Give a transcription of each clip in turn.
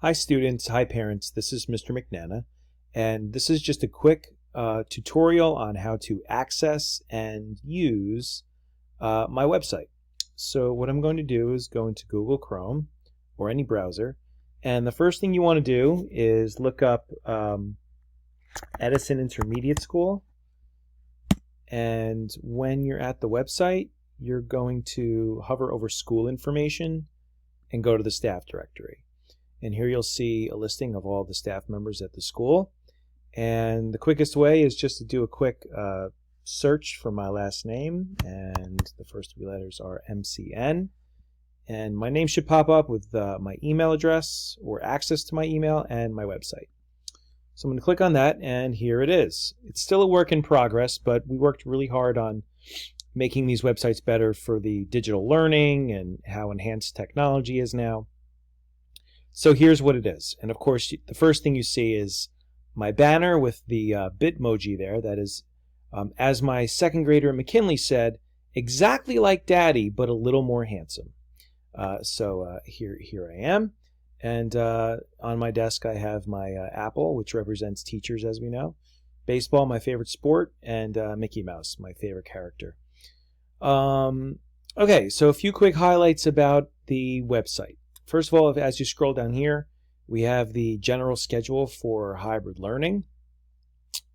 Hi students, hi parents, this is Mr. McNana, and this is just a quick tutorial on how to access and use my website. So what I'm going to do is go into Google Chrome or any browser, and the first thing you want to do is look up Edison Intermediate School, and when you're at the website, you're going to hover over school information and go to the staff directory. And here you'll see a listing of all the staff members at the school. And the quickest way is just to do a quick search for my last name, and the first three letters are MCN. And my name should pop up with my email address or access to my email and my website. So I'm going to click on that, and here it is. It's still a work in progress, but we worked really hard on making these websites better for the digital learning and how enhanced technology is now. So here's what it is. And of course, the first thing you see is my banner with the Bitmoji there. That is, as my second grader at McKinley said, exactly like Daddy, but a little more handsome. Here I am. And on my desk, I have my apple, which represents teachers, as we know. Baseball, my favorite sport, and Mickey Mouse, my favorite character. Okay, so a few quick highlights about the website. First of all, as you scroll down here, we have the general schedule for hybrid learning.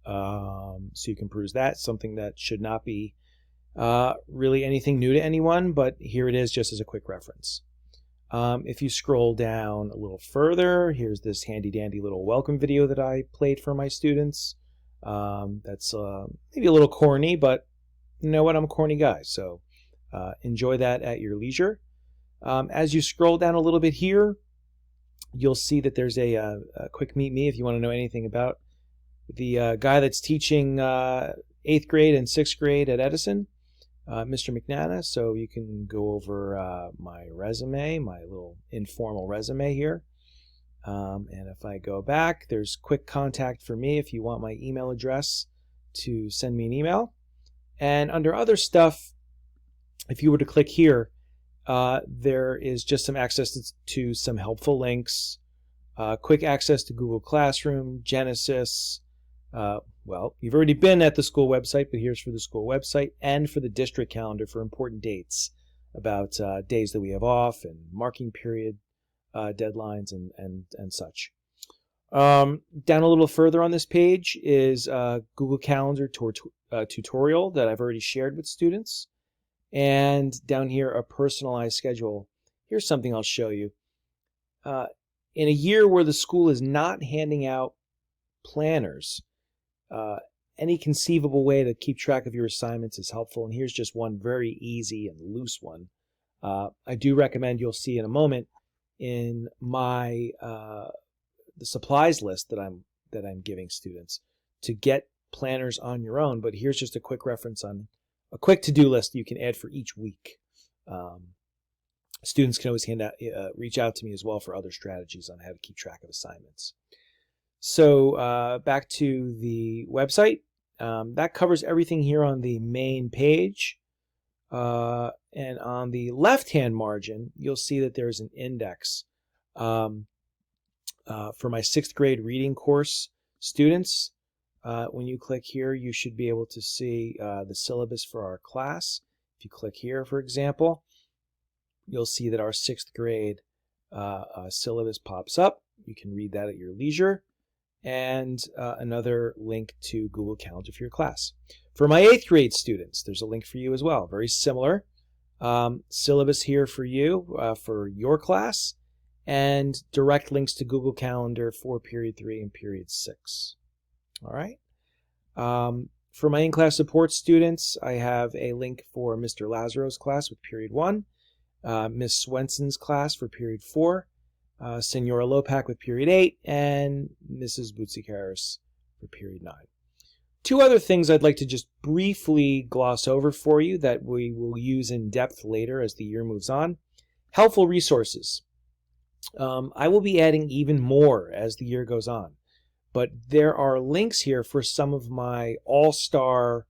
So you can peruse that, something that should not be really anything new to anyone, but here it is just as a quick reference. If you scroll down a little further, here's this handy dandy little welcome video that I played for my students. That's maybe a little corny, but you know what? I'm a corny guy, so enjoy that at your leisure. As you scroll down a little bit here, you'll see that there's a quick meet me if you want to know anything about the guy that's teaching 8th grade and 6th grade at Edison, Mr. McNana. So you can go over my resume, my little informal resume here. And if I go back, there's quick contact for me if you want my email address to send me an email. And under other stuff, if you were to click here, there is just some access to some helpful links, quick access to Google Classroom, Genesis. Well, you've already been at the school website, but here's for the school website and for the district calendar for important dates about days that we have off and marking period deadlines and such. Down a little further on this page is Google Calendar tutorial that I've already shared with students. And down here, a personalized schedule. Here's something I'll show you. In a year where the school is not handing out planners, any conceivable way to keep track of your assignments is helpful. And here's just one very easy and loose one. I do recommend, you'll see in a moment, in my the supplies list that I'm giving students to get planners on your own. But here's just a quick reference on a quick to-do list you can add for each week. Students can always reach out to me as well for other strategies on how to keep track of assignments. So back to the website. That covers everything here on the main page. And on the left-hand margin, you'll see that there's an index for my 6th grade reading course students. When you click here, you should be able to see the syllabus for our class. If you click here, for example, you'll see that our 6th grade syllabus pops up. You can read that at your leisure. And another link to Google Calendar for your class. For my 8th grade students, there's a link for you as well. Very similar. Syllabus here for you, for your class, and direct links to Google Calendar for period 3 and period 6. All right. For my in-class support students, I have a link for Mr. Lazaro's class with period 1, Miss Swenson's class for period 4, Senora Lopak with period 8, and Mrs. Boutsikaris for period 9. Two other things I'd like to just briefly gloss over for you that we will use in depth later as the year moves on. Helpful resources. I will be adding even more as the year goes on. But there are links here for some of my all-star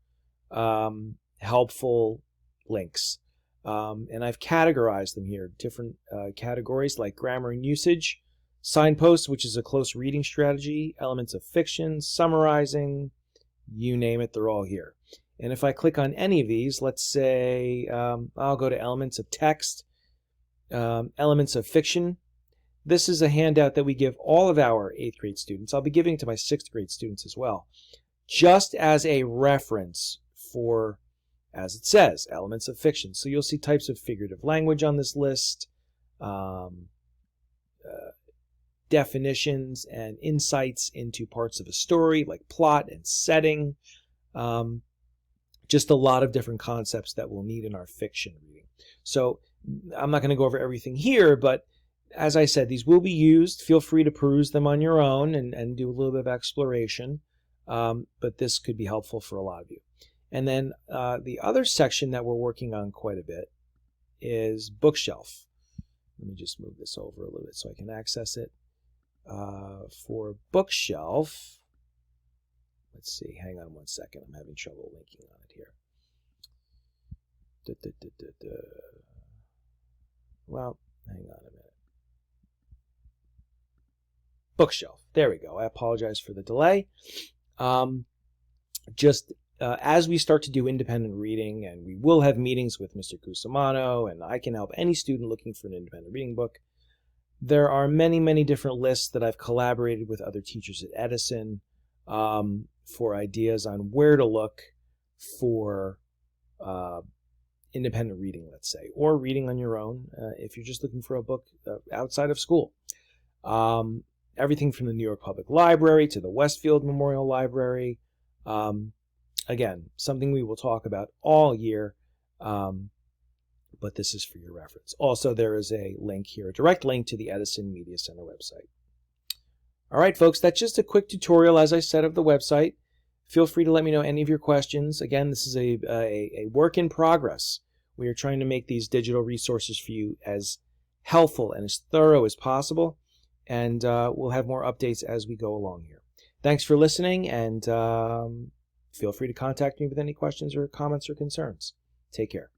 helpful links. And I've categorized them here, different categories like grammar and usage, Signposts, which is a close reading strategy. Elements of fiction, summarizing, you name it, they're all here. And if I click on any of these, let's say I'll go to elements of text, elements of fiction. This is a handout that we give all of our 8th grade students. I'll be giving it to my 6th grade students as well, just as a reference for, as it says, elements of fiction. So you'll see types of figurative language on this list, definitions and insights into parts of a story like plot and setting. Just a lot of different concepts that we'll need in our fiction reading. So I'm not going to go over everything here, but as I said, these will be used. Feel free to peruse them on your own and do a little bit of exploration. But this could be helpful for a lot of you. And then the other section that we're working on quite a bit is Bookshelf. Let me just move this over a little bit so I can access it. For Bookshelf, let's see, hang on one second. I'm having trouble linking on it here. Well, hang on a minute. Bookshelf. There we go. I apologize for the delay. As we start to do independent reading, and we will have meetings with Mr. Cusimano, and I can help any student looking for an independent reading book. There are many, many different lists that I've collaborated with other teachers at Edison for ideas on where to look for independent reading, let's say, or reading on your own if you're just looking for a book outside of school. Everything from the New York Public Library to the Westfield Memorial Library. Again, something we will talk about all year, but this is for your reference. Also, there is a link here, a direct link to the Edison Media Center website. All right, folks, that's just a quick tutorial, as I said, of the website. Feel free to let me know any of your questions. Again, this is a work in progress. We are trying to make these digital resources for you as helpful and as thorough as possible, and we'll have more updates as we go along here. Thanks for listening, and feel free to contact me with any questions or comments or concerns. Take care.